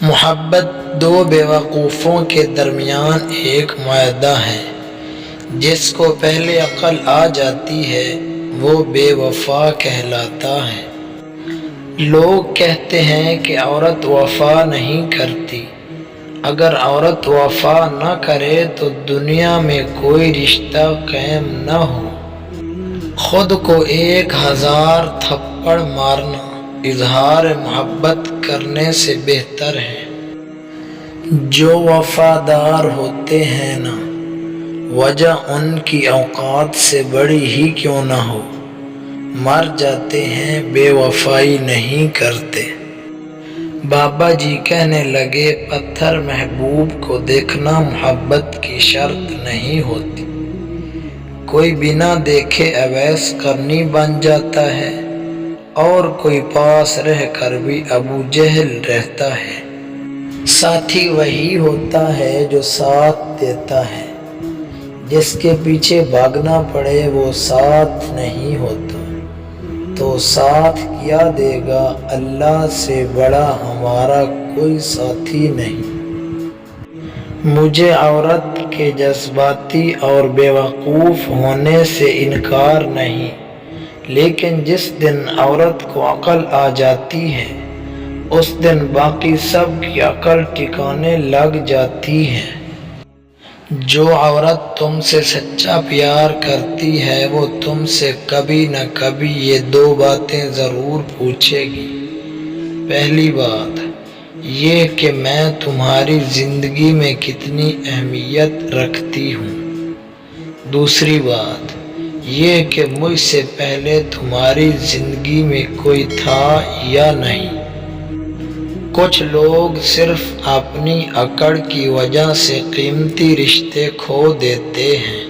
محبت دو بیوقوفوں کے درمیان ایک معاہدہ ہے۔ جس کو پہلے عقل آ جاتی ہے وہ بے وفا کہلاتا ہے۔ لوگ کہتے ہیں کہ عورت وفا نہیں کرتی۔ اگر عورت وفا نہ کرے تو دنیا میں کوئی رشتہ قائم نہ ہو۔ خود کو 1000 تھپڑ مارنا اظہار محبت کرنے سے بہتر ہے۔ جو وفادار ہوتے ہیں نا، وجہ ان کی اوقات سے بڑی ہی کیوں نہ ہو، مر جاتے ہیں بے وفائی نہیں کرتے۔ بابا جی کہنے لگے پتھر محبوب کو دیکھنا محبت کی شرط نہیں ہوتی۔ کوئی بنا دیکھے اویس کرنی بن جاتا ہے اور کوئی پاس رہ کر بھی ابو جہل رہتا ہے۔ ساتھی وہی ہوتا ہے جو ساتھ دیتا ہے، جس کے پیچھے بھاگنا پڑے وہ ساتھ نہیں ہوتا۔ تو ساتھ کیا دے گا، اللہ سے بڑا ہمارا کوئی ساتھی نہیں۔ مجھے عورت کے جذباتی اور بیوقوف ہونے سے انکار نہیں، لیکن جس دن عورت کو عقل آ جاتی ہے اس دن باقی سب کی عقل ٹھکانے لگ جاتی ہے۔ جو عورت تم سے سچا پیار کرتی ہے وہ تم سے کبھی نہ کبھی یہ 2 باتیں ضرور پوچھے گی۔ پہلی بات یہ کہ میں تمہاری زندگی میں کتنی اہمیت رکھتی ہوں۔ دوسری بات یہ کہ مجھ سے پہلے تمہاری زندگی میں کوئی تھا یا نہیں۔ کچھ لوگ صرف اپنی اکڑ کی وجہ سے قیمتی رشتے کھو دیتے ہیں۔